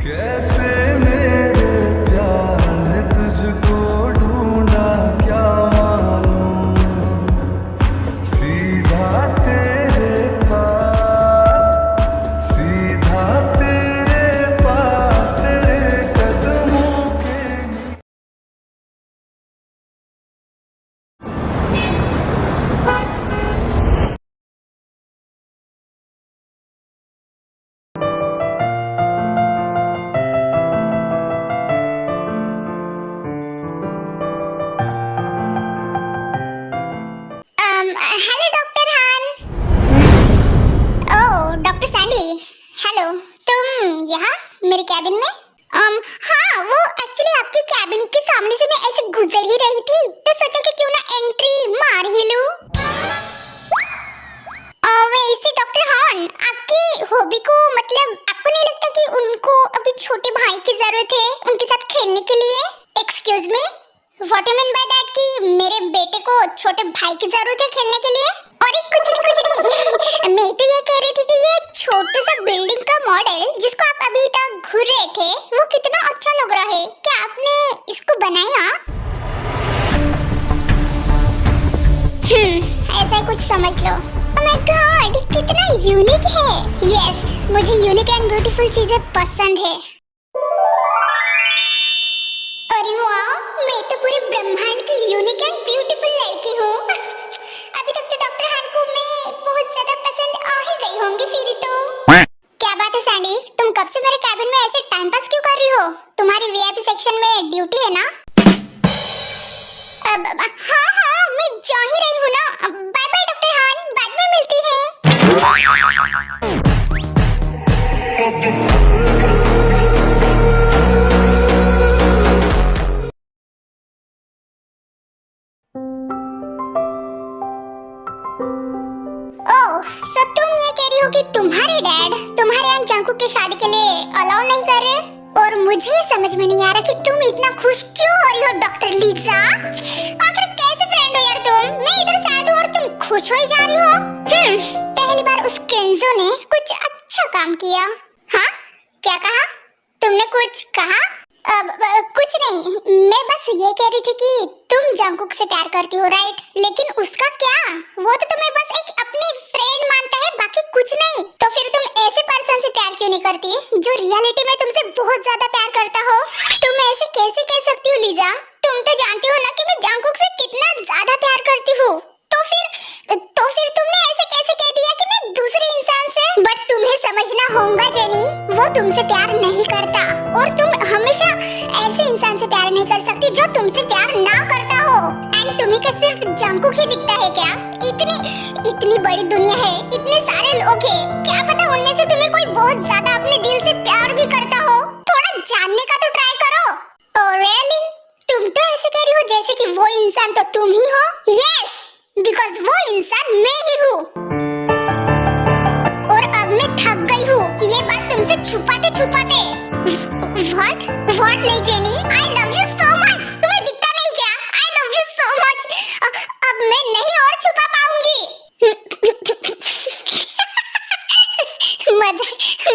कैसे मेरे प्यार ने तुझको ढूंढा क्या मालूम, सीधा तेरे पास, सीधा तेरे पास, तेरे कदमों के हेलो डॉक्टर हान। ओह डॉक्टर सैंडी, हेलो। तुम यहाँ मेरे कैबिन में? हाँ, वो एक्चुअली आपके कैबिन के सामने से मैं ऐसे गुजर ही रही थी तो सोचा कि क्यों ना एंट्री मार ही लूं। वैसे डॉक्टर हान, आपकी हॉबी को मतलब आपको नहीं लगता कि उनको अभी छोटे भाई की जरूरत है उनके साथ खेलने के लिए? Excuse me, what you mean by that कि मेरे बेटे को छोटे भाई की जरूरत है खेलने के लिए? और कुछ नहीं मैं तो ये कह रही थी कि ये छोटे सा बिल्डिंग का मॉडल जिसको आप अभी तक घूर रहे थे वो कितना अच्छा लग रहा है। क्या आपने इसको बनाया? ऐसा ही कुछ समझ लो। ओह माय गॉड, कितना यूनिक है। यस, मुझे यूनिक एंड ब्यूटीफुल चीजें पसंद है। अरे वाह, मैं तो पूरे ब्रह्मांड की यूनिक एंड ब्यूटीफुल लड़की हूँ। अभी तक तो डॉक्टर हान को मैं बहुत ज्यादा पसंद आ ही गई होंगी फिर तो। क्या बात है सैंडी, तुम कब से मेरे कैबिन में ऐसे टाइम पास क्यों कर रही हो? तुम्हारी वीआईपी सेक्शन में ड्यूटी है ना? हाँ, मैं जा ही रही हूँ ना। बाय बाय डॉक्टर हान, बाद में मिलती हैं। सो तुम ये कह रही हो कि तुम्हारे डैड तुम्हारे एंड जंकू की शादी के लिए अलाउ नहीं कर रहे? और मुझे समझ में नहीं आ रहा कि तुम इतना खुश क्यों हो रही हो डॉक्टर लीजा। आखिर कैसे फ्रेंड हो यार तुम? मैं इधर सैड हूँ और तुम खुश हो जा रही हो। पहली बार उस केंजो ने कुछ अच्छा काम किया। हाँ, क्या कहा तुमने? कुछ कहा? कुछ नहीं, मैं बस ये कह रही थी कि तुम जंकुक से प्यार करती हो राइट, लेकिन उसका क्या? वो तो तुम्हें बस एक अपनी फ्रेंड मानता है, बाकी कुछ नहीं। तो फिर तुम ऐसे पर्सन से प्यार क्यों नहीं करती जो रियलिटी में तुमसे बहुत ज्यादा प्यार करता हो? तुम ऐसे कैसे कह सकती हो लीजा? तुम तो जानती हो ना कि मैं जंकुक से कितना ज्यादा प्यार करती हूँ। तो फिर तुमने ऐसे कैसे कह दिया कि मैं दूसरे इंसान से? बट तुम्हें समझना होगा जेनी, वो तुमसे प्यार नहीं करता और तुम हमेशा ऐसे इंसान से प्यार नहीं कर सकती जो तुमसे प्यार ना करता हो। एंड तुम्हें क्या सिर्फ जंकुक ही दिखता है क्या? इतनी बड़ी दुनिया है, इतने सारे लोग हैं, क्या पता उनमें से तुम्हें कोई बहुत ज्यादा अपने दिल से प्यार भी करता हो। थोड़ा जानने का तो ट्राई करो। Oh really? तुम तो ऐसे कह रही हो जैसे कि वो इंसान तो तुम ही हो। यस, बिकॉज़ वो इंसान मैं ही हूँ। और अब मैं थक गई हूँ ये बात तुमसे छुपाते छुपाते। व्हाट नहीं jenny, I love you so much. तुम्हें दिखता नहीं क्या? आई लव यू सो मच। अब मैं नहीं और छुपा पाऊंगी।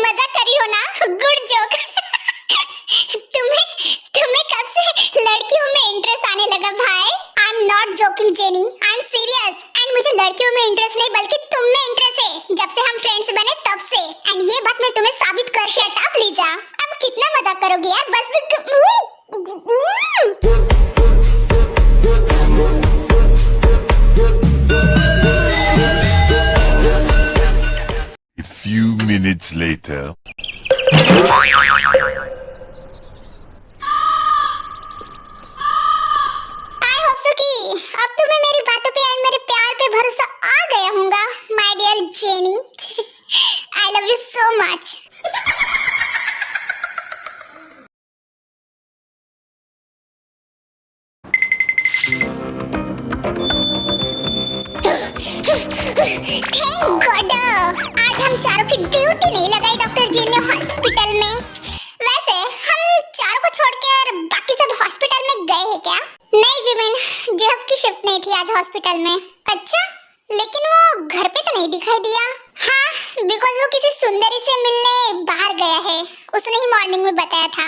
मजा करी हो ना? Good joke. तुम्हें कब से लड़कियों में इंटरेस्ट आने लगा भाई? I am not joking jenny, I am serious. And मुझे लड़कियों में इंटरेस्ट नहीं बल्कि तुम में इंटरेस्ट है, जब से हम फ्रेंड्स बने तब से। एंड ये बात मैं तुम्हें साबित कर। शट अप लीजा, अब कितना मजाक करोगी यार? बस भी A few minutes later. अब तुम्हें मेरी बातों पे और मेरे प्यार पे भरोसा आ गया होगा my dear Jenny. I love you so much. Thank God, आज हम चारों की ड्यूटी नहीं लगाई डॉक्टर जी ने हॉस्पिटल में। वैसे हम चारों को छोड़कर बाकी सब हॉस्पिटल में गए हैं क्या? नहीं जिमिन, जॉब की शिफ्ट नहीं थी आज हॉस्पिटल में। अच्छा, लेकिन वो घर पे तो नहीं दिखाई दिया। हाँ, बिकॉज वो किसी सुंदरी से मिलने बाहर गया है, उसने ही मॉर्निंग में बताया था।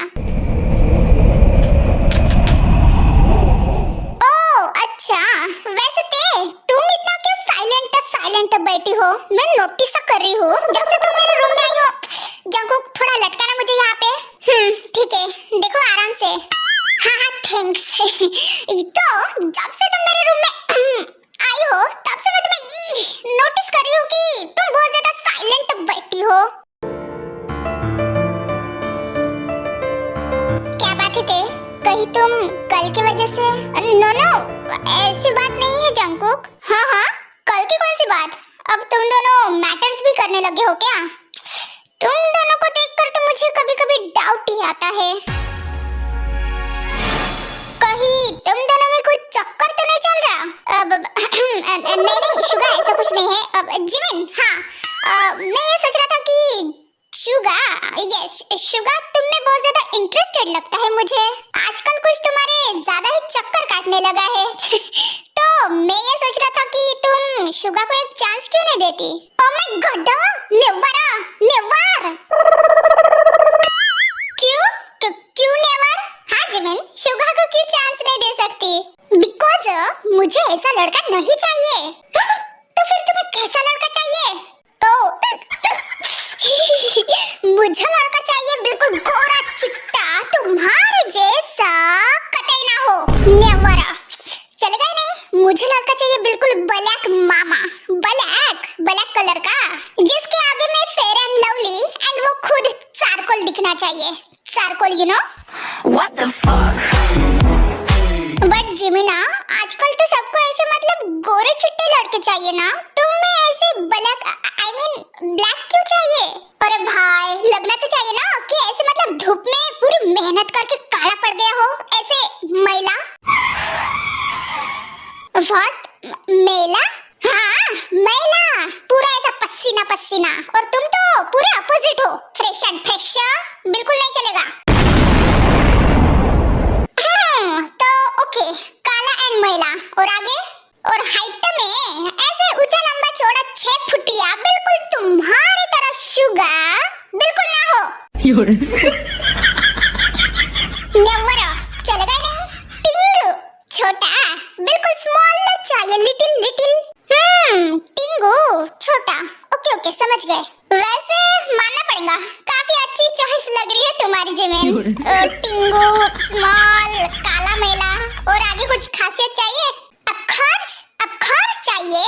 ओह अच्छा, वैसे तुम इतना क्यों साइलेंट बैठी हो? मैं नोटिस कर रही हूँ जब से तुम मेरे रूम में आई हो। जंकुक थोड़ा लटकाना मुझे यहाँ पे। ठीक है, देखो आराम से। हाँ थैंक्स। तो जब से तुम मेरे रूम में आई हो तब से मैं तुम्हें नोटिस कर रही हूँ कि तुम बहुत ज्यादा साइलेंट बैठी हो। क्या बात है ते? कहीं तुम कल की वजह से? नो ऐसी बात नहीं है जंकुक। हाँ कल की कौन सी बात? अब तुम दोनों मैटर्स भी करने लगे हो क्या? तुम दोनों को देखकर तो मुझे कभी-कभी डाउट ही आता है। कहीं तुम दोनों में कुछ चक्कर तो नहीं चल रहा? नहीं शुगा, ऐसा कुछ नहीं है। अब जिमिन, हाँ मैं ये सोच रहा था कि शुगा, यस शुगा, तुम में बहुत ज्यादा इंटरेस्टेड लगता है मुझे। आजकल कुछ तुम्हारे ज्यादा ही चक्कर काटने लगा है। तो मैं ये सोच रहा था कि तुम शुगा को एक चांस क्यों नहीं देती? Oh my God, never. क्यों नेवर? हाँ जिमिन, शुगा को क्यों चांस नहीं दे सकती? बिकॉज मुझे ऐसा लड़का नहीं चाहिए। तो फिर तुम्हें कैसा लड़का चाहिए? तो मुझे लड़का चाहिए बिल्कुल गोरा चिट्टा, तुम्हारे जैसा कतई ना हो। नेवर, चलेगा ही नहीं। मुझे लड़का चाहिए बिल्कुल ब्लैक मामा, ब्लैक कलर का, जिसके आगे में फेयर एंड लवली एंड वो खुद चारकोल दिखना चाहिए। Charcoal, you know What the fuck? But जिमिना, आजकल तो सबको ऐसे मतलब गोरे चिट्टे लड़के चाहिए ना, तुम्हें ऐसे ब्लैक क्यों चाहिए? अरे भाई, लगना तो चाहिए ना कि ऐसे मतलब धूप में पूरी मेहनत करके काला पड़ गया हो, ऐसे मैला। व्हाट? मैला? हाँ मैला, पूरा ऐसा पसीना। और तुम तो पूरे अपोजिट हो, फ्रेश एंड फ्रेश। बिल्कुल नहीं चलेगा। तो ओके, काला एंड मैला, और आगे? और हाइट में ऐसे ऊंचा लंबा चौड़ा 6 फुटिया, बिल्कुल तुम्हारी तरह शुगा बिल्कुल ना हो। नेवर, चलेगा नहीं। टिंगू, छोटा, बिल्कुल स्मॉल चाहिए, लिटिल। टिंगू छोटा, ओके समझ गए। वैसे मानना पड़ेगा, काफी अच्छी चॉइस लग रही है तुम्हारी जिमिन। टिंगू, स्मॉल, काला मैला, और आगे कुछ खासियत चाहिए? ऑफ कोर्स चाहिए।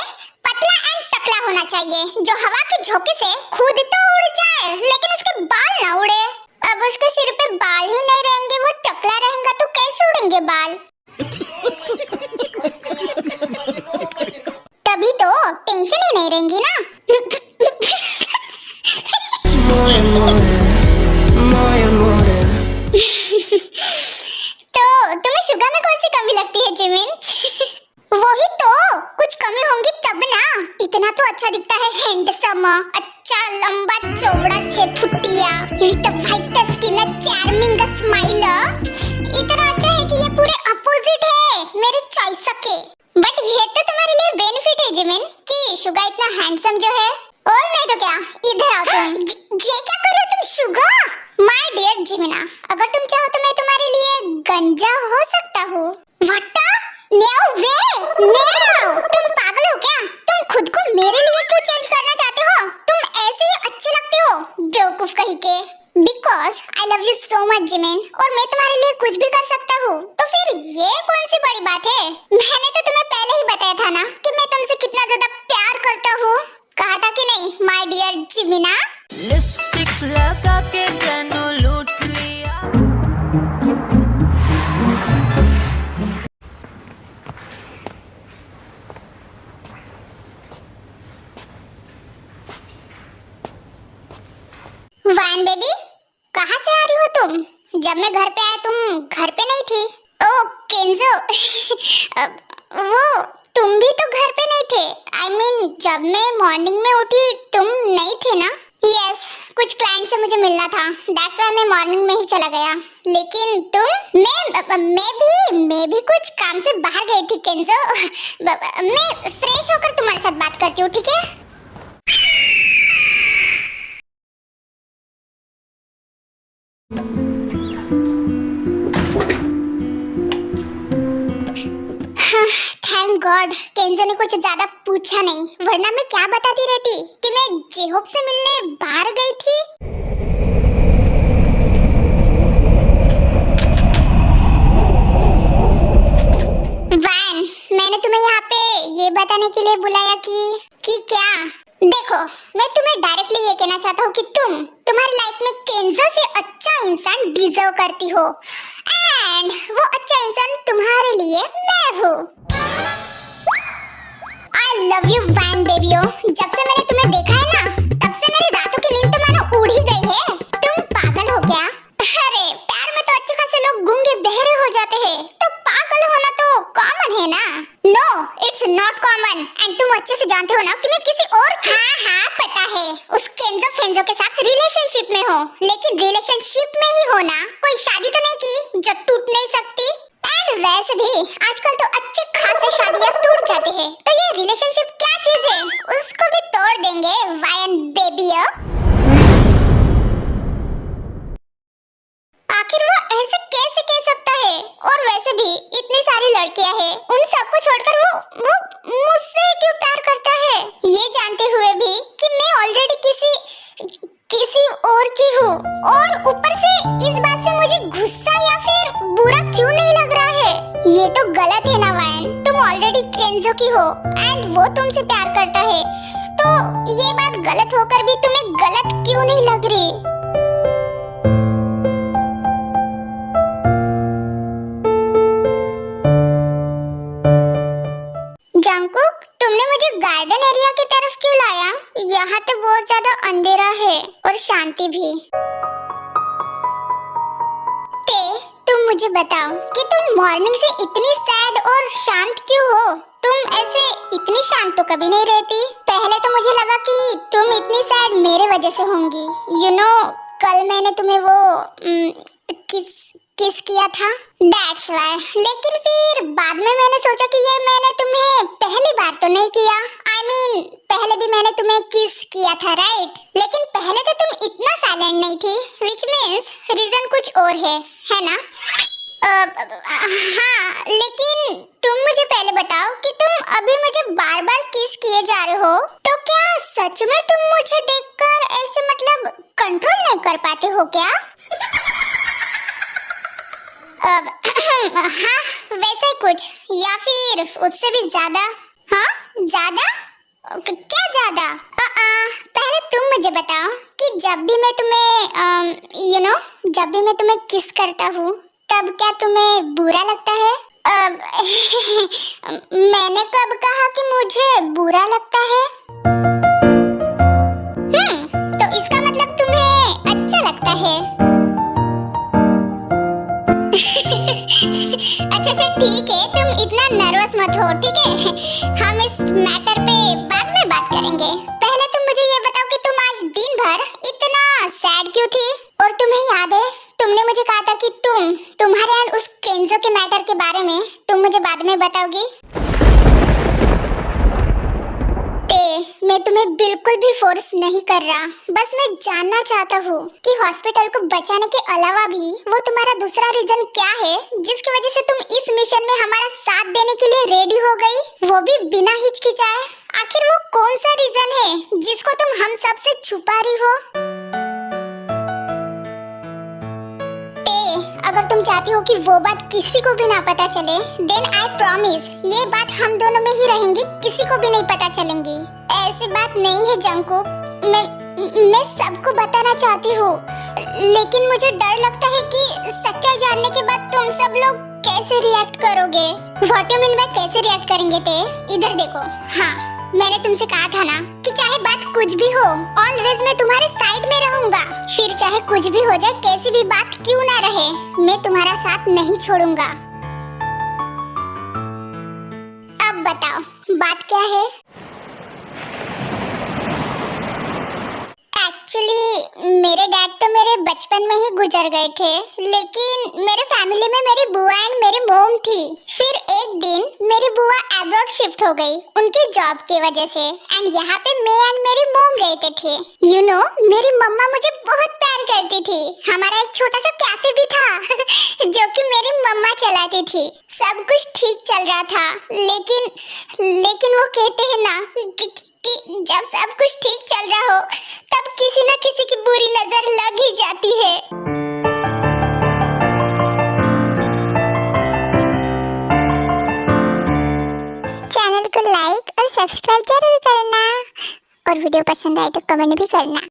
पतला एंड टकला होना चाहिए, जो हवा के झोंके से खुद तो उड़ जाए लेकिन उसके बाल ना उड़े। अब उसके सिर पे बाल ही नहीं रहेंगे, वो टकला रहेगा तो कैसे उड़ेंगे बाल? तभी तो टेंशन ही नहीं रहेंगी ना। तो तुम्हें शुगर में कौन सी कमी लगती है जिमिन? वही तो, कुछ कमी होंगी तब ना। इतना तो अच्छा दिखता है, हैंडसम, अच्छा लंबा चौड़ा 6 फुटिया, with white skin, charming smile. इतना अच्छा है कि ये पूरे अपोजिट है मेरे चॉइस के। बट ये तो तुम्हारे लिए बेनिफिट है जिमिन कि शुगा इतना हैंडसम जो है। और नहीं तो क्या, इधर आओ तुम। ये क्या कर रहे हो तुम शुगा? माय डियर जिमिना, अगर तुम चाहो तो मैं तुम्हारे लिए गंजा हो सकता हूँ। व्हाट? No way, no! तुम पागल हो क्या? तुम खुद को मेरे लिए क्यों चेंज करना चाहते हो? तुम ऐसे ही अच्छे लगते हो, बेवकूफ कहीं के। Because I love you so much Jimin, और मैं तुम्हारे लिए कुछ भी कर सकता हूँ। तो फिर ये कौन सी बड़ी बात है? मैंने तो तुम्हें पहले ही बताया था ना कि मैं तुमसे कितना ज्यादा प्यार करता हूँ। कहा था कि नहीं माय डियर जिमिना? लिपस्टिक लगा के जानो लूट लिया। वाइन बेबी, कहाँ से आ रही हो तुम? जब मैं घर पे आया तुम घर पे नहीं थी। ओ केंजो, वो तुम भी तो घर पे नहीं थे। I mean, जब मैं मॉर्निंग में उठी तुम नहीं थे ना? यस, कुछ क्लाइंट से मुझे मिलना था, दैट्स व्हाई मैं मॉर्निंग में ही चला गया। लेकिन तुम? मैं भी कुछ काम से बाहर गई थी केंजो। मैं फ्रेश होकर तुम्हारे साथ बात करती हूँ, ठीक है? थैंक गॉड केंजो ने कुछ ज्यादा पूछा नहीं, वरना मैं क्या बताती रहती कि मैं जेहोब से मिलने बाहर गई थी। वैन, मैंने तुम्हें यहाँ पे ये बताने के लिए बुलाया कि क्या? देखो, मैं तुम्हें डायरेक्टली ये कहना चाहता हूँ कि तुम्हारी लाइफ में केंजो से अच्छा इंसान डिजर्व करती हो, एंड वो अच्छा इंसान तुम्हारे लिए मैं हूँ। I love you वैन बेबियो। जब से मैंने तुम्हें देखा है ना, तब से मेरी रातों की नींद तो मानो उड़ ही गई है। तुम पागल हो क्या? अरे प्यार में तो अच्छे खासे लोग गूंगे बहरे हो जाते हैं, तो पागल होना तो कॉमन है ना? No, it's not common, and तुम अच्छे से जानते हो ना कि मैं किसी और हाँ पता है, उस केंजो फेंजो के साथ रिलेशनशिप में हो, लेकिन रिलेशनशिप में ही हो ना, कोई शादी तो नहीं की जो टूट नहीं सकती। एंड वैसे भी आजकल तो अच्छे खासे शादियां टूट जाती है, तो ये रिलेशनशिप क्या चीज है, उसको भी तोड़ देंगे वायन बेबियो। आखिर वो ऐसे कैसे कह सकता है? और वैसे भी इतनी सारी लड़कियां हैं, उन सबको छोड़कर वो मुझसे क्यों प्यार करता है, ये जानते हुए भी कि मैं ऑलरेडी किसी और की हूँ। और ऊपर से इस बात से मुझे गुस्सा या फिर बुरा क्यों नहीं लग रहा है? ये तो गलत है ना वायन, तुम ऑलरेडी केंजो की हो एंड वो तुमसे प्यार करता है, तो ये बात गलत होकर भी तुम्हें गलत क्यों नहीं लग रही? जंकुक, तुमने मुझे गार्डन एरिया की तरफ क्यों लाया? यहाँ तो बहुत ज्यादा अंधेरा है और शांति भी। तुम मुझे बताओ कि तुम मॉर्निंग से इतनी सैड और शांत क्यों हो? तुम ऐसे इतनी शांत तो कभी नहीं रहती। पहले तो मुझे लगा कि तुम इतनी सैड मेरे वजह से होंगी। यू नो, कल मैंने तुम्हें वो किस किया था, दैट्स व्हाई। लेकिन फिर बाद में मैंने सोचा कि ये मैंने तुम्हें पहली बार तो नहीं किया, I mean, पहले भी मैंने तुम्हें किस किया था, राइट? लेकिन पहले तो तुम इतना साइलेंट नहीं थी, which means रीजन कुछ और है ना? हाँ, लेकिन तुम मुझे पहले बताओ कि तुम अभी मुझे बार बार किस किए जा रहे हो, तो क्या सच में तुम मुझे देखकर ऐसे मतलब कंट्रोल नहीं कर पाते हो क्या? हाँ, वैसे कुछ, या फिर उससे भी ज्यादा? हाँ, ज्यादा? क्या ज्यादा? पहले तुम मुझे बताओ कि जब भी मैं तुम्हें जब भी मैं तुम्हें किस करता हूँ, तब क्या तुम्हें बुरा लगता है? मैंने कब कहा कि मुझे बुरा लगता है? तो इसका मतलब तुम्हें अच्छा लगता है। अच्छा ठीक है, तुम इतना नर्वस मत हो, ठीक है? हम इस मैटर पे बाद में बात करेंगे। पहले तुम मुझे ये बताओ कि तुम आज दिन भर इतना सैड क्यों थी? और तुम्हें याद है, तुमने मुझे कहा था कि तुम्हारे एंड उस केंजो के मैटर के बारे में तुम मुझे बाद में बताओगी। मैं तुम्हें बिल्कुल भी फोर्स नहीं कर रहा, बस मैं जानना चाहता हूँ कि हॉस्पिटल को बचाने के अलावा भी वो तुम्हारा दूसरा रीजन क्या है, जिसकी वजह से तुम इस मिशन में हमारा साथ देने के लिए रेडी हो गई, वो भी बिना हिचकिचाए। आखिर वो कौन सा रीजन है जिसको तुम हम सब से छुपा रही हो? अगर तुम चाहती हो कि वो बात किसी को भी ना पता चले, देन आई प्रॉमिस ये बात हम दोनों में ही रहेंगी, किसी को भी नहीं पता चलेंगी। ऐसी बात नहीं है जंकुक, मैं सबको बताना चाहती हूँ, लेकिन मुझे डर लगता है कि सच्चाई जानने के बाद तुम सब लोग कैसे रिएक्ट करोगे। व्हाट यू मीन बाय कैसे रिएक्ट करेंगे? इधर देखो, हाँ मैंने तुमसे कहा था ना कि चाहे बात कुछ भी हो, ऑलवेज मैं तुम्हारे साइड में रहूंगा। फिर चाहे कुछ भी हो जाए, कैसी भी बात क्यों ना रहे, मैं तुम्हारा साथ नहीं छोड़ूंगा। अब बताओ बात क्या है? एक्चुअली मेरे डैड तो मेरे बचपन में ही गुजर गए थे, लेकिन मेरे फैमिली में मेरी बुआ एंड मेरी मॉम थी। फिर एक दिन मेरी बुआ अब्रॉड शिफ्ट हो गई उनकी जॉब की वजह से, एंड यहाँ पे मैं एंड मेरी मॉम रहते थे। यू नो, मेरी मम्मा मुझे बहुत प्यार करती थी। हमारा एक छोटा सा कैफे भी था जो कि मेरी मम्मा चलाती थी। सब कुछ ठीक चल रहा था, लेकिन वो कहते हैं ना कि जब सब कुछ ठीक चल रहा हो तब किसी न किसी की बुरी नजर लग ही जाती है। चैनल को लाइक और सब्सक्राइब जरूर करना, और वीडियो पसंद आए तो कमेंट भी करना।